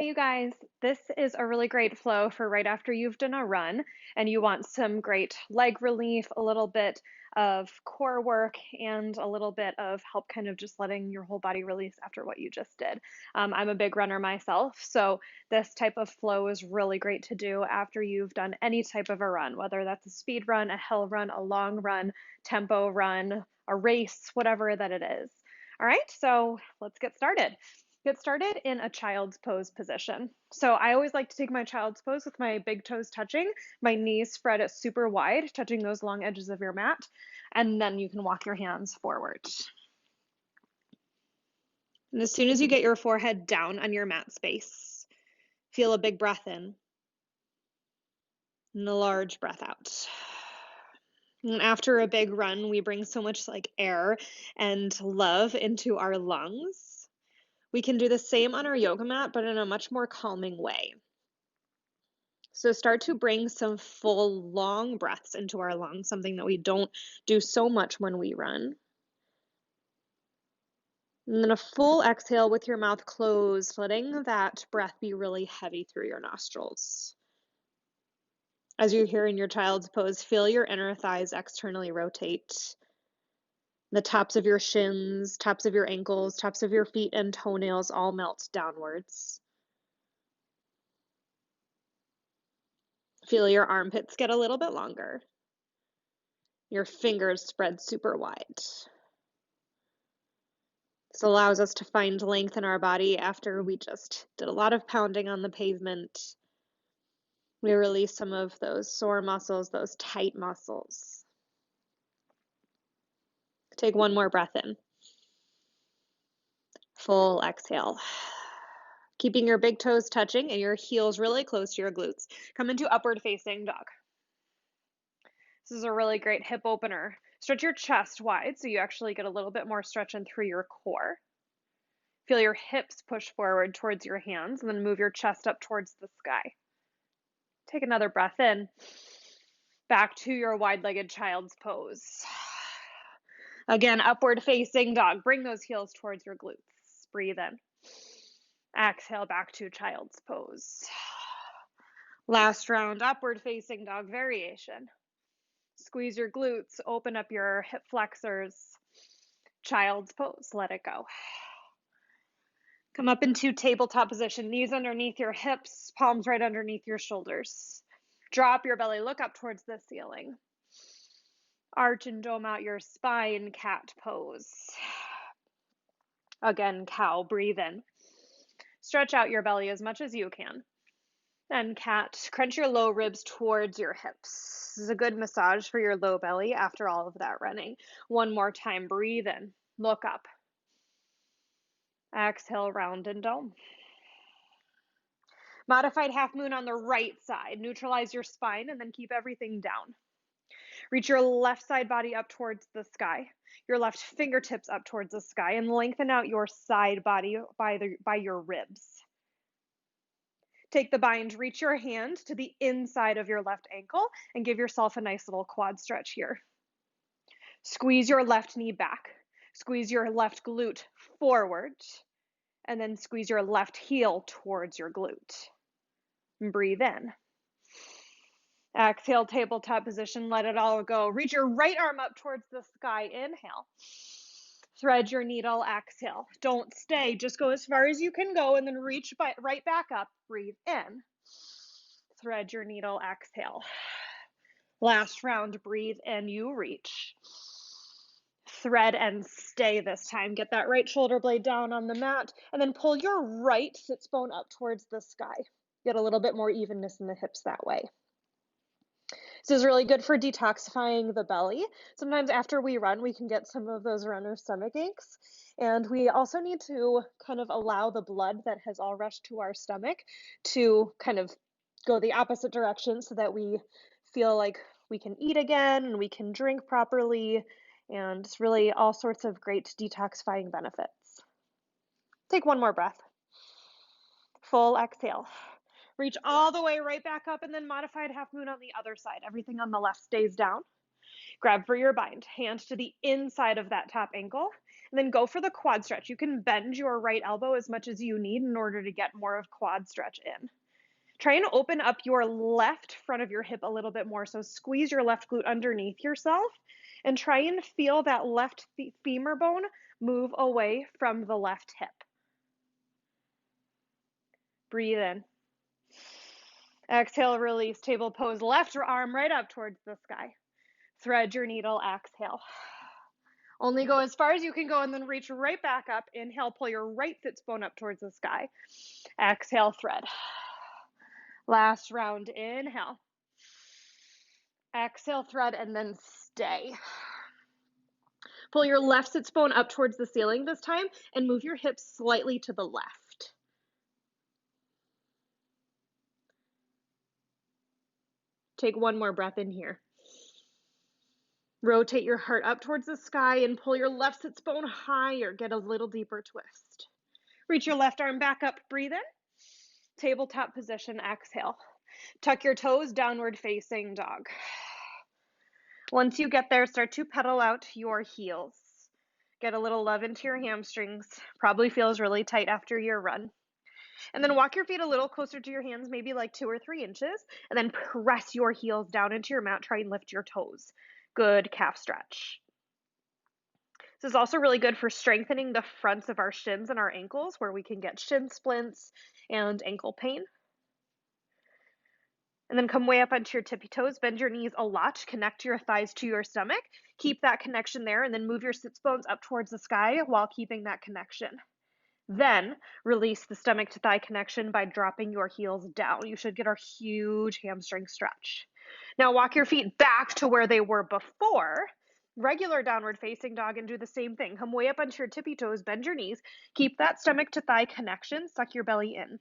Hey, you guys, this is a really great flow for right after you've done a run and you want some great leg relief, a little bit of core work, and a little bit of help kind of just letting your whole body release after what you just did. I'm a big runner myself, so this type of flow is really great to do after you've done any type of a run, whether that's a speed run, a hill run, a long run, tempo run, a race, whatever that it is. All right, so let's get started. Get started in a child's pose position. So I always like to take my child's pose with my big toes touching, my knees spread at super wide, touching those long edges of your mat, and then you can walk your hands forward. And as soon as you get your forehead down on your mat space, feel a big breath in and a large breath out. And after a big run, we bring so much like air and love into our lungs. We can do the same on our yoga mat, but in a much more calming way. So start to bring some full, long breaths into our lungs, something that we don't do so much when we run. And then a full exhale with your mouth closed, letting that breath be really heavy through your nostrils. As you're here in your child's pose, feel your inner thighs externally rotate. The tops of your shins, tops of your ankles, tops of your feet and toenails all melt downwards. Feel your armpits get a little bit longer. Your fingers spread super wide. This allows us to find length in our body after we just did a lot of pounding on the pavement. We release some of those sore muscles, those tight muscles. Take one more breath in. Full exhale. Keeping your big toes touching and your heels really close to your glutes. Come into upward facing dog. This is a really great hip opener. Stretch your chest wide so you actually get a little bit more stretch in through your core. Feel your hips push forward towards your hands and then move your chest up towards the sky. Take another breath in. Back to your wide-legged child's pose. Again, upward facing dog. Bring those heels towards your glutes. Breathe in. Exhale back to child's pose. Last round, upward facing dog variation. Squeeze your glutes, open up your hip flexors. Child's pose, let it go. Come up into tabletop position, knees underneath your hips, palms right underneath your shoulders. Drop your belly, look up towards the ceiling. Arch and dome out your spine, cat pose. Again, cow, breathe in. Stretch out your belly as much as you can. And cat, crunch your low ribs towards your hips. This is a good massage for your low belly after all of that running. One more time, breathe in, look up. Exhale, round and dome. Modified half moon on the right side. Neutralize your spine and then keep everything down. Reach your left side body up towards the sky, your left fingertips up towards the sky, and lengthen out your side body by your ribs. Take the bind, reach your hand to the inside of your left ankle and give yourself a nice little quad stretch here. Squeeze your left knee back. Squeeze your left glute forward, and then squeeze your left heel towards your glute. And breathe in. Exhale, tabletop position, let it all go. Reach your right arm up towards the sky, inhale. Thread your needle, exhale. Don't stay, just go as far as you can go and then reach right back up, breathe in. Thread your needle, exhale. Last round, breathe in, you reach. Thread and stay this time. Get that right shoulder blade down on the mat and then pull your right sits bone up towards the sky. Get a little bit more evenness in the hips that way. This is really good for detoxifying the belly. Sometimes after we run, we can get some of those runner stomach aches. And we also need to kind of allow the blood that has all rushed to our stomach to kind of go the opposite direction so that we feel like we can eat again and we can drink properly. And it's really all sorts of great detoxifying benefits. Take one more breath. Full exhale. Reach all the way right back up and then modified half moon on the other side. Everything on the left stays down. Grab for your bind. Hand to the inside of that top ankle And then go for the quad stretch. You can bend your right elbow as much as you need in order to get more of quad stretch in. Try and open up your left front of your hip a little bit more. So squeeze your left glute underneath yourself and try and feel that left femur bone move away from the left hip. Breathe in. Exhale, release, table pose, left arm right up towards the sky. Thread your needle, exhale. Only go as far as you can go and then reach right back up. Inhale, pull your right sits bone up towards the sky. Exhale, thread. Last round, inhale. Exhale, thread, and then stay. Pull your left sits bone up towards the ceiling this time and move your hips slightly to the left. Take one more breath in here. Rotate your heart up towards the sky and pull your left sits bone higher. Get a little deeper twist. Reach your left arm back up. Breathe in. Tabletop position. Exhale. Tuck your toes, downward facing dog. Once you get there, start to pedal out your heels. Get a little love into your hamstrings. Probably feels really tight after your run. And then walk your feet a little closer to your hands, maybe like 2 or 3 inches, and then press your heels down into your mat. Try and lift your toes. Good calf stretch. This is also really good for strengthening the fronts of our shins and our ankles, where we can get shin splints and ankle pain. And then come way up onto your tippy toes, bend your knees a lot, connect your thighs to your stomach, keep that connection there, and then move your sits bones up towards the sky while keeping that connection. Then release the stomach to thigh connection by dropping your heels down. You should get a huge hamstring stretch. Now walk your feet back to where they were before, regular downward facing dog, and do the same thing. Come way up onto your tippy toes, bend your knees, keep that stomach to thigh connection, suck your belly in.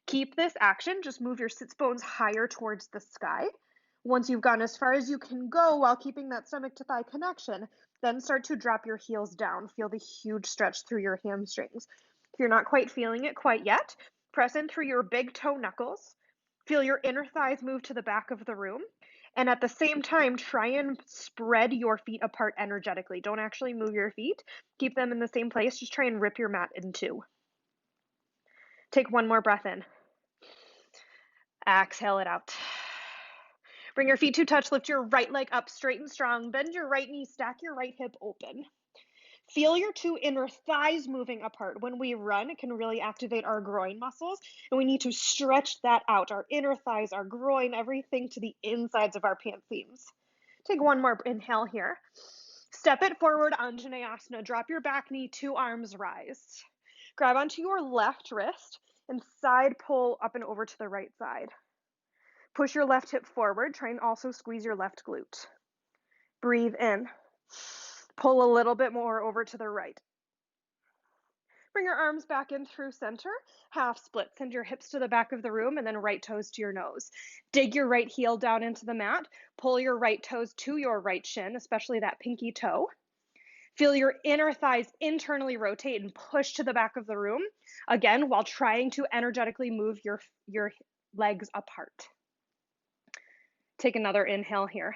Keep this action, just move your sits bones higher towards the sky. Once you've gone as far as you can go while keeping that stomach to thigh connection, then start to drop your heels down. Feel the huge stretch through your hamstrings. If you're not quite feeling it quite yet, press in through your big toe knuckles. Feel your inner thighs move to the back of the room. And at the same time, try and spread your feet apart energetically. Don't actually move your feet. Keep them in the same place. Just try and rip your mat in two. Take one more breath in. Exhale it out. Bring your feet to touch. Lift your right leg up straight and strong. Bend your right knee. Stack your right hip open. Feel your two inner thighs moving apart. When we run, it can really activate our groin muscles, and we need to stretch that out. Our inner thighs, our groin, everything to the insides of our pant seams. Take one more inhale here. Step it forward, Anjaneyasana. Drop your back knee, 2 arms rise. Grab onto your left wrist and side pull up and over to the right side. Push your left hip forward. Try and also squeeze your left glute. Breathe in. Pull a little bit more over to the right. Bring your arms back in through center. Half split. Send your hips to the back of the room and then right toes to your nose. Dig your right heel down into the mat. Pull your right toes to your right shin, especially that pinky toe. Feel your inner thighs internally rotate and push to the back of the room, again, while trying to energetically move your legs apart. Take another inhale here.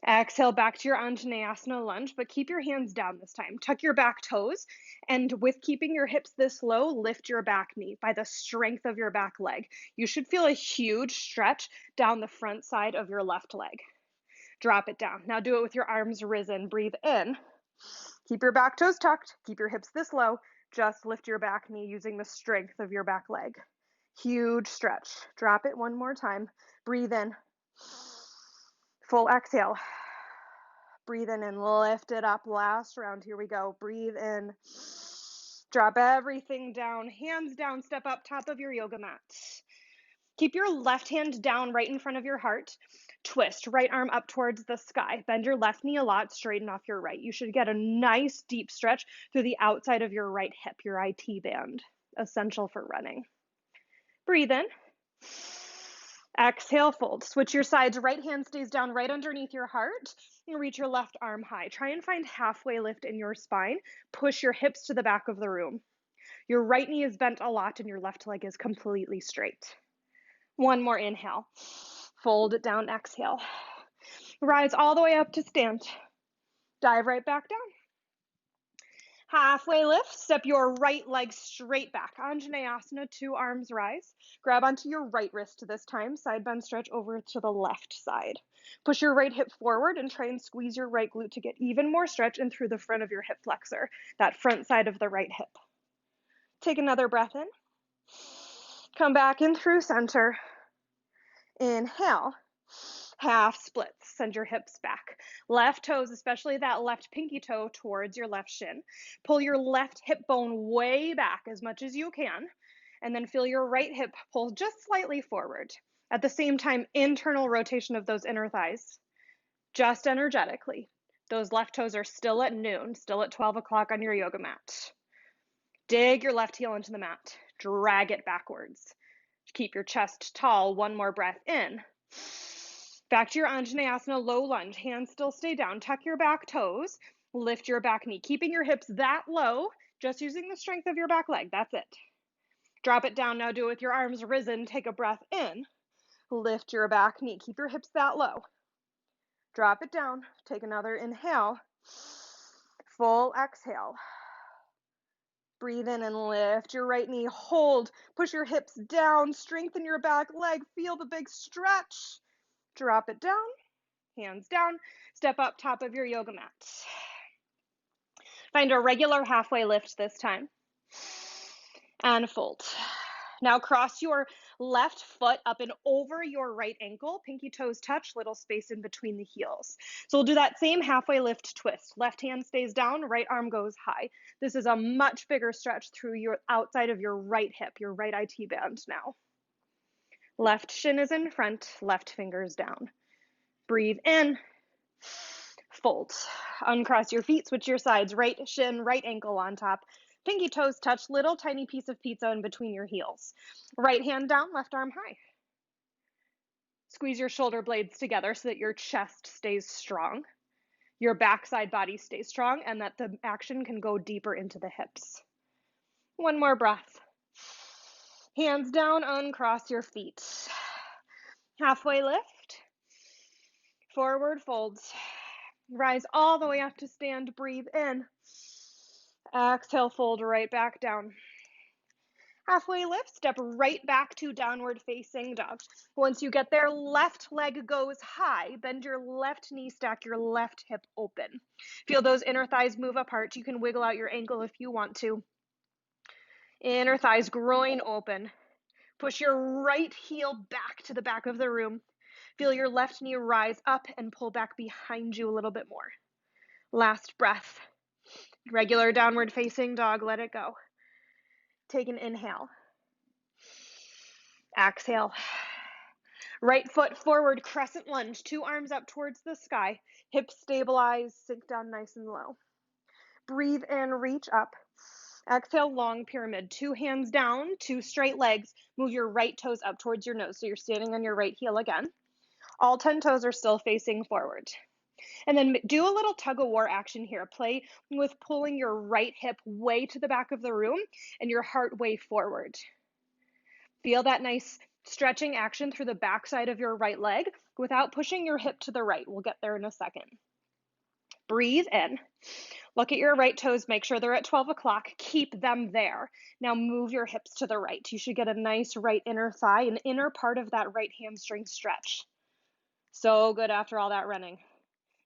Exhale back to your Anjaneyasana lunge, but keep your hands down this time. Tuck your back toes, and with keeping your hips this low, lift your back knee by the strength of your back leg. You should feel a huge stretch down the front side of your left leg. Drop it down. Now do it with your arms risen. Breathe in. Keep your back toes tucked. Keep your hips this low. Just lift your back knee using the strength of your back leg. Huge stretch. Drop it one more time. Breathe in. Full exhale. Breathe in and lift it up. Last round. Here we go. Breathe in. Drop everything down. Hands down. Step up top of your yoga mat. Keep your left hand down right in front of your heart. Twist. Right arm up towards the sky. Bend your left knee a lot. Straighten off your right. You should get a nice deep stretch through the outside of your right hip, your IT band. Essential for running. Breathe in. Exhale, fold. Switch your sides. Right hand stays down right underneath your heart. And reach your left arm high. Try and find halfway lift in your spine. Push your hips to the back of the room. Your right knee is bent a lot and your left leg is completely straight. One more inhale. Fold it down, exhale. Rise all the way up to stand. Dive right back down. Halfway lift, step your right leg straight back. Anjaneyasana, 2 arms rise. Grab onto your right wrist this time. Side bend stretch over to the left side. Push your right hip forward and try and squeeze your right glute to get even more stretch in through the front of your hip flexor, that front side of the right hip. Take another breath in. Come back in through center. Inhale. Half splits. Send your hips back. Left toes, especially that left pinky toe, towards your left shin. Pull your left hip bone way back as much as you can, and then feel your right hip pull just slightly forward. At the same time, internal rotation of those inner thighs, just energetically. Those left toes are still at noon, still at 12 o'clock on your yoga mat. Dig your left heel into the mat. Drag it backwards. Keep your chest tall. One more breath in. Back to your Anjaneyasana low lunge. Hands still stay down. Tuck your back toes. Lift your back knee. Keeping your hips that low, just using the strength of your back leg. That's it. Drop it down. Now do it with your arms risen. Take a breath in. Lift your back knee. Keep your hips that low. Drop it down. Take another inhale. Full exhale. Breathe in and lift your right knee. Hold. Push your hips down. Strengthen your back leg. Feel the big stretch. Drop it down. Hands down. Step up top of your yoga mat. Find a regular halfway lift this time. And fold. Now cross your left foot up and over your right ankle. Pinky toes touch, little space in between the heels. So we'll do that same halfway lift twist. Left hand stays down, right arm goes high. This is a much bigger stretch through your outside of your right hip, your right IT band now. Left shin is in front, left fingers down. Breathe in, fold. Uncross your feet, switch your sides. Right shin, right ankle on top. Pinky toes touch, little tiny piece of pizza in between your heels. Right hand down, left arm high. Squeeze your shoulder blades together so that your chest stays strong, your backside body stays strong, and that the action can go deeper into the hips. One more breath. Hands down, uncross your feet. Halfway lift. Forward folds. Rise all the way up to stand. Breathe in. Exhale, fold right back down. Halfway lift, step right back to downward facing dog. Once you get there, left leg goes high. Bend your left knee, stack your left hip open. Feel those inner thighs move apart. You can wiggle out your ankle if you want to. Inner thighs, groin open. Push your right heel back to the back of the room. Feel your left knee rise up and pull back behind you a little bit more. Last breath. Regular downward facing dog, let it go. Take an inhale. Exhale. Right foot forward, crescent lunge, 2 arms up towards the sky. Hips stabilize, sink down nice and low. Breathe in, reach up. Exhale, long pyramid. 2 hands down, 2 straight legs. Move your right toes up towards your nose. So you're standing on your right heel again. All 10 toes are still facing forward. And then do a little tug of war action here. Play with pulling your right hip way to the back of the room and your heart way forward. Feel that nice stretching action through the backside of your right leg without pushing your hip to the right. We'll get there in a second. Breathe in. Look at your right toes. Make sure they're at 12 o'clock. Keep them there. Now move your hips to the right. You should get a nice right inner thigh, an inner part of that right hamstring stretch. So good after all that running.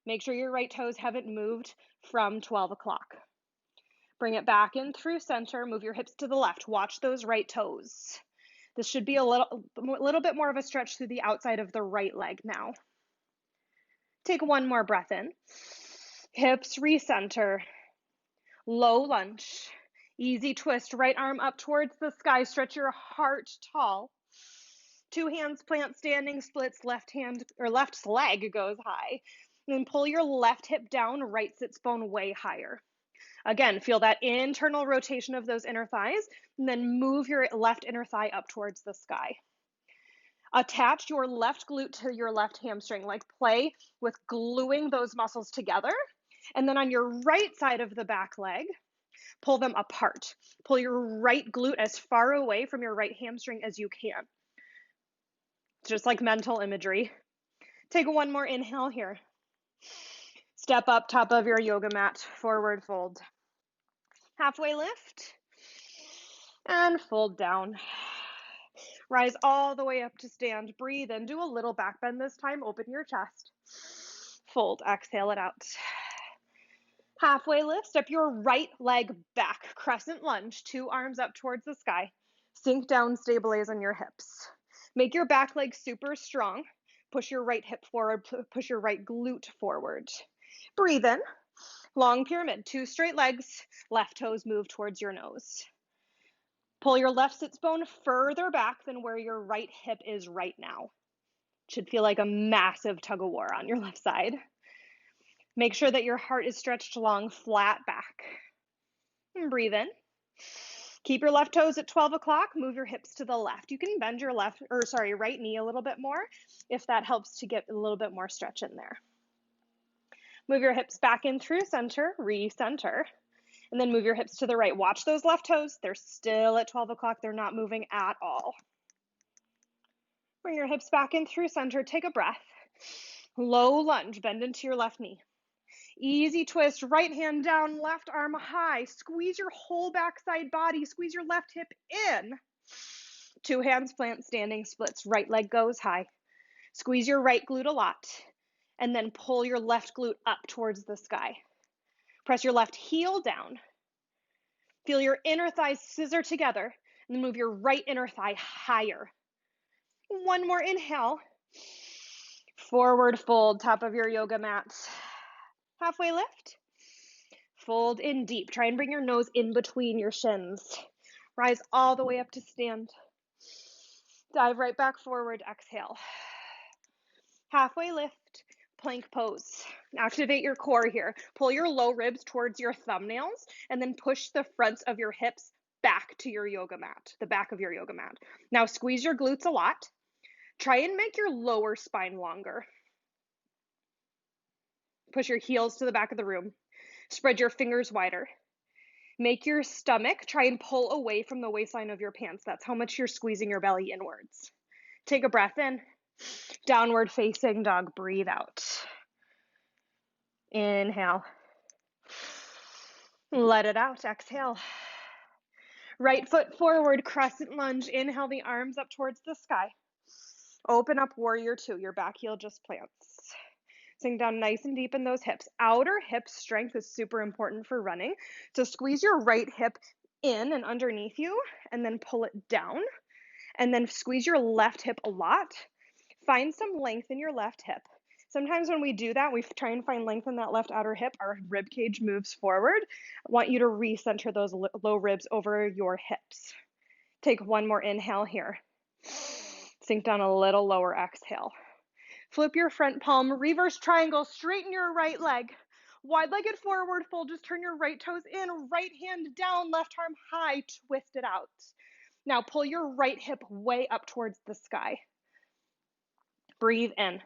Make sure your right toes haven't moved from 12 o'clock. Bring it back in through center. Move your hips to the left. Watch those right toes. This should be a little bit more of a stretch through the outside of the right leg now. Take one more breath in. Hips recenter. Low lunge. Easy twist. Right arm up towards the sky. Stretch your heart tall. 2 hands plant standing splits. Left leg goes high. And then pull your left hip down. Right sits bone way higher. Again, feel that internal rotation of those inner thighs, and then move your left inner thigh up towards the sky. Attach your left glute to your left hamstring, like play with gluing those muscles together. And then on your right side of the back leg, pull them apart. Pull your right glute as far away from your right hamstring as you can. It's just like mental imagery. Take one more inhale here. Step up top of your yoga mat, forward fold. Halfway lift and fold down. Rise all the way up to stand. Breathe in. Do a little back bend this time. Open your chest. Fold. Exhale it out. Halfway lift. Step your right leg back. Crescent lunge. 2 arms up towards the sky. Sink down. Stabilize on your hips. Make your back leg super strong. Push your right hip forward. Push your right glute forward. Breathe in. Long pyramid. 2 straight legs. Left toes move towards your nose. Pull your left sits bone further back than where your right hip is right now. Should feel like a massive tug of war on your left side. Make sure that your heart is stretched long, flat back. And breathe in. Keep your left toes at 12 o'clock. Move your hips to the left. You can bend your right knee a little bit more if that helps to get a little bit more stretch in there. Move your hips back in through center, recenter. And then move your hips to the right. Watch those left toes. They're still at 12 o'clock. They're not moving at all. Bring your hips back in through center. Take a breath. Low lunge. Bend into your left knee. Easy twist. Right hand down, left arm high. Squeeze your whole backside body. Squeeze your left hip in. 2 hands plant, standing splits. Right leg goes high. Squeeze your right glute a lot. And then pull your left glute up towards the sky. Press your left heel down. Feel your inner thighs scissor together, and then move your right inner thigh higher. One more inhale. Forward fold, top of your yoga mat. Halfway lift. Fold in deep. Try and bring your nose in between your shins. Rise all the way up to stand. Dive right back forward. Exhale. Halfway lift. Plank pose. Activate your core here. Pull your low ribs towards your thumbnails and then push the fronts of your hips back to your yoga mat, the back of your yoga mat. Now squeeze your glutes a lot. Try and make your lower spine longer. Push your heels to the back of the room. Spread your fingers wider. Make your stomach try and pull away from the waistline of your pants. That's how much you're squeezing your belly inwards. Take a breath in. Downward facing dog. Breathe out. Inhale. Let it out. Exhale. Right foot forward, crescent lunge. Inhale the arms up towards the sky. Open up warrior 2. Your back heel just plants. Sink down nice and deep in those hips. Outer hip strength is super important for running. So squeeze your right hip in and underneath you and then pull it down. And then squeeze your left hip a lot. Find some length in your left hip. Sometimes when we do that, we try and find length in that left outer hip, our rib cage moves forward. I want you to recenter those low ribs over your hips. Take one more inhale here. Sink down a little lower, exhale. Flip your front palm, reverse triangle, straighten your right leg. Wide-legged forward fold, just turn your right toes in, right hand down, left arm high, twist it out. Now pull your right hip way up towards the sky. Breathe in.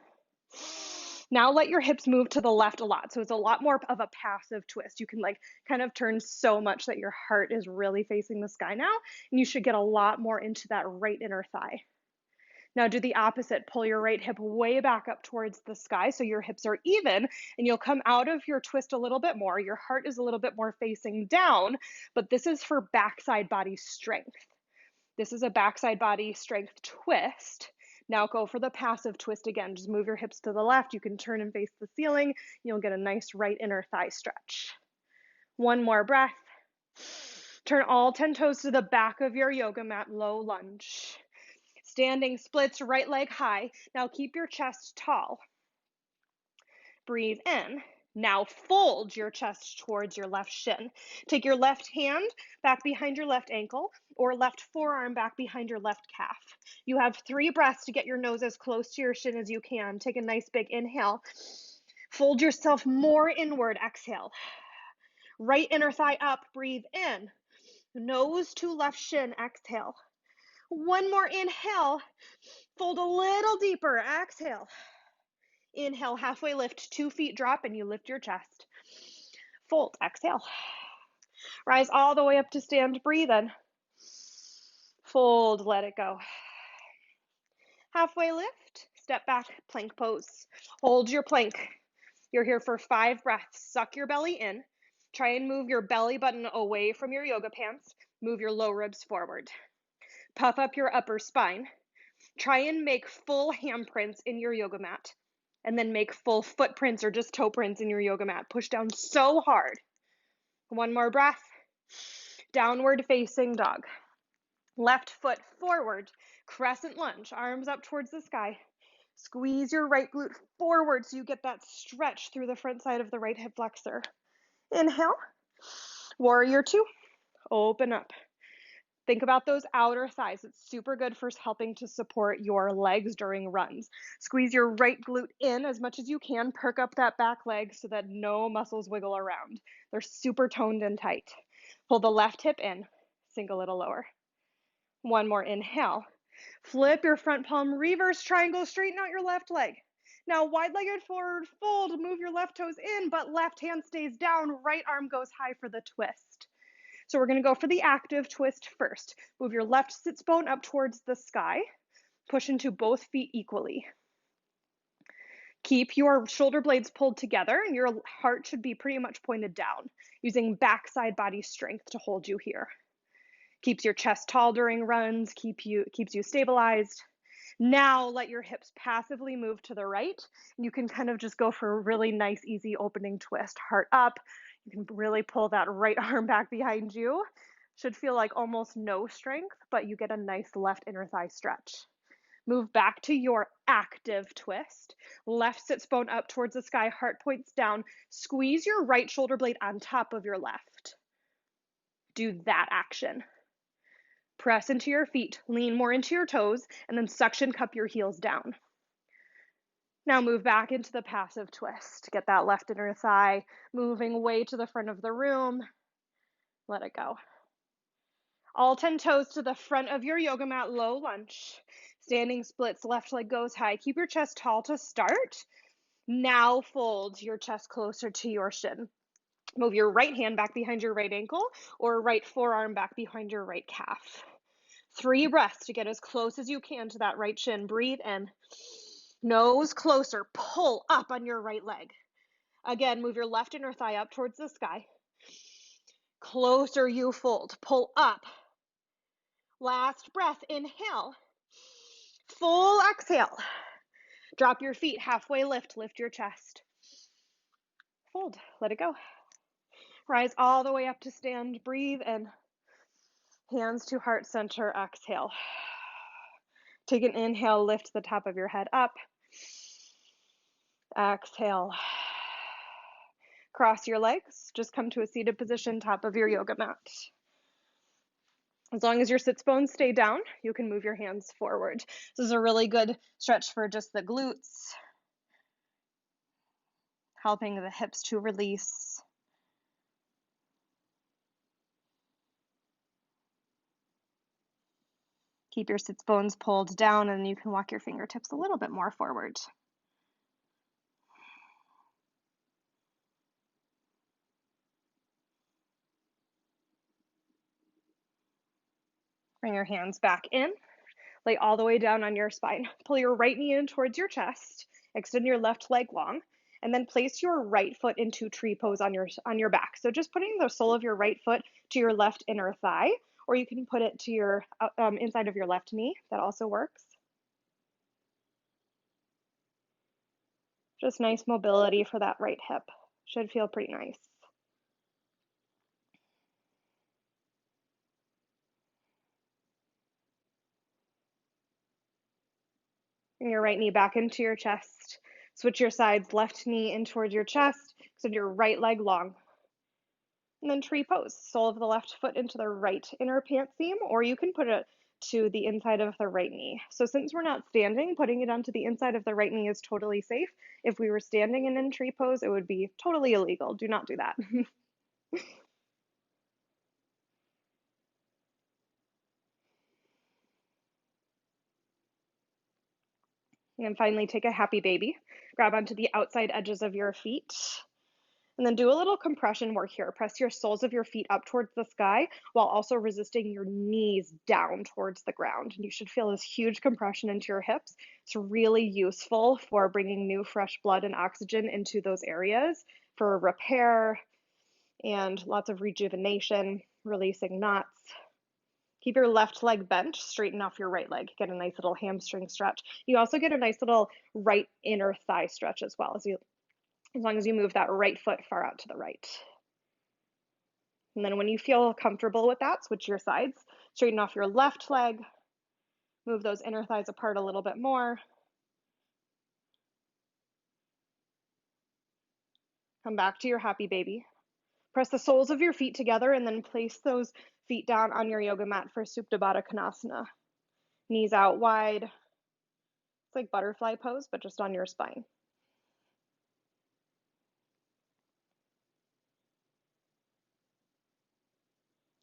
Now let your hips move to the left a lot. So it's a lot more of a passive twist. You can kind of turn so much that your heart is really facing the sky now, and you should get a lot more into that right inner thigh. Now do the opposite. Pull your right hip way back up towards the sky so your hips are even, and you'll come out of your twist a little bit more. Your heart is a little bit more facing down, but this is for backside body strength. This is a backside body strength twist. Now go for the passive twist again. Just move your hips to the left. You can turn and face the ceiling. You'll get a nice right inner thigh stretch. One more breath. Turn all 10 toes to the back of your yoga mat, low lunge. Standing splits, right leg high. Now keep your chest tall. Breathe in. Now fold your chest towards your left shin. Take your left hand back behind your left ankle or left forearm back behind your left calf. You have 3 breaths to get your nose as close to your shin as you can. Take a nice big inhale. Fold yourself more inward. Exhale. Right inner thigh up. Breathe in. Nose to left shin. Exhale. One more inhale. Fold a little deeper. Exhale. Inhale, halfway lift, 2 feet drop, and you lift your chest. Fold, exhale. Rise all the way up to stand, breathe in. Fold, let it go. Halfway lift, step back, plank pose. Hold your plank. You're here for 5 breaths. Suck your belly in. Try and move your belly button away from your yoga pants. Move your low ribs forward. Puff up your upper spine. Try and make full handprints in your yoga mat. And then make full footprints or just toe prints in your yoga mat. Push down so hard. One more breath. Downward facing dog. Left foot forward. Crescent lunge. Arms up towards the sky. Squeeze your right glute forward so you get that stretch through the front side of the right hip flexor. Inhale. Warrior two. Open up. Think about those outer thighs. It's super good for helping to support your legs during runs. Squeeze your right glute in as much as you can. Perk up that back leg so that no muscles wiggle around. They're super toned and tight. Pull the left hip in. Sink a little lower. One more inhale. Flip your front palm, reverse triangle, straighten out your left leg. Now wide-legged forward fold, move your left toes in, but left hand stays down, right arm goes high for the twist. So we're going to go for the active twist first. Move your left sits bone up towards the sky. Push into both feet equally. Keep your shoulder blades pulled together and your heart should be pretty much pointed down, using backside body strength to hold you here. Keeps your chest tall during runs, keeps you stabilized. Now let your hips passively move to the right. You can kind of just go for a really nice, easy opening twist. Heart up. You can really pull that right arm back behind you. Should feel like almost no strength, but you get a nice left inner thigh stretch. Move back to your active twist. Left sits bone up towards the sky, heart points down. Squeeze your right shoulder blade on top of your left. Do that action. Press into your feet, lean more into your toes, and then suction cup your heels down. Now move back into the passive twist. Get that left inner thigh moving way to the front of the room. Let it go. All 10 toes to the front of your yoga mat, low lunge. Standing splits, left leg goes high. Keep your chest tall to start. Now fold your chest closer to your shin. Move your right hand back behind your right ankle or right forearm back behind your right calf. 3 breaths to get as close as you can to that right shin. Breathe in. Nose closer. Pull up on your right leg. Again, move your left inner thigh up towards the sky. Closer you fold. Pull up. Last breath. Inhale. Full exhale. Drop your feet. Halfway lift. Lift your chest. Fold. Let it go. Rise all the way up to stand. Breathe in. Hands to heart center. Exhale. Take an inhale. Lift the top of your head up. Exhale. Cross your legs. Just come to a seated position, top of your yoga mat. As long as your sits bones stay down, you can move your hands forward. This is a really good stretch for just the glutes, helping the hips to release. Keep your sits bones pulled down, and you can walk your fingertips a little bit more forward. Bring your hands back in. Lay all the way down on your spine. Pull your right knee in towards your chest. Extend your left leg long. And then place your right foot into tree pose on your back. So just putting the sole of your right foot to your left inner thigh, or you can put it to your inside of your left knee. That also works. Just nice mobility for that right hip. Should feel pretty nice. Bring your right knee back into your chest. Switch your sides, left knee in towards your chest. Extend your right leg long. And then tree pose. Sole of the left foot into the right inner pant seam, or you can put it to the inside of the right knee. So since we're not standing, putting it onto the inside of the right knee is totally safe. If we were standing and in tree pose, it would be totally illegal. Do not do that. And then finally take a happy baby. Grab onto the outside edges of your feet. And then do a little compression work here. Press your soles of your feet up towards the sky while also resisting your knees down towards the ground. And you should feel this huge compression into your hips. It's really useful for bringing new fresh blood and oxygen into those areas for repair and lots of rejuvenation, releasing knots. Keep your left leg bent, straighten off your right leg. Get a nice little hamstring stretch. You also get a nice little right inner thigh stretch as well, as long as you move that right foot far out to the right. And then when you feel comfortable with that, switch your sides. Straighten off your left leg. Move those inner thighs apart a little bit more. Come back to your happy baby. Press the soles of your feet together and then place those feet down on your yoga mat for Supta Baddha Konasana. Knees out wide. It's like butterfly pose, but just on your spine.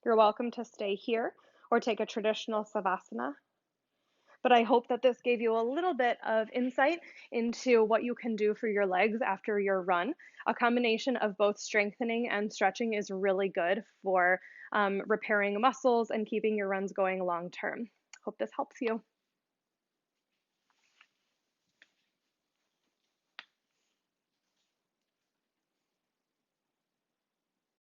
You're welcome to stay here or take a traditional Savasana. But I hope that this gave you a little bit of insight into what you can do for your legs after your run. A combination of both strengthening and stretching is really good for repairing muscles and keeping your runs going long term. Hope this helps you.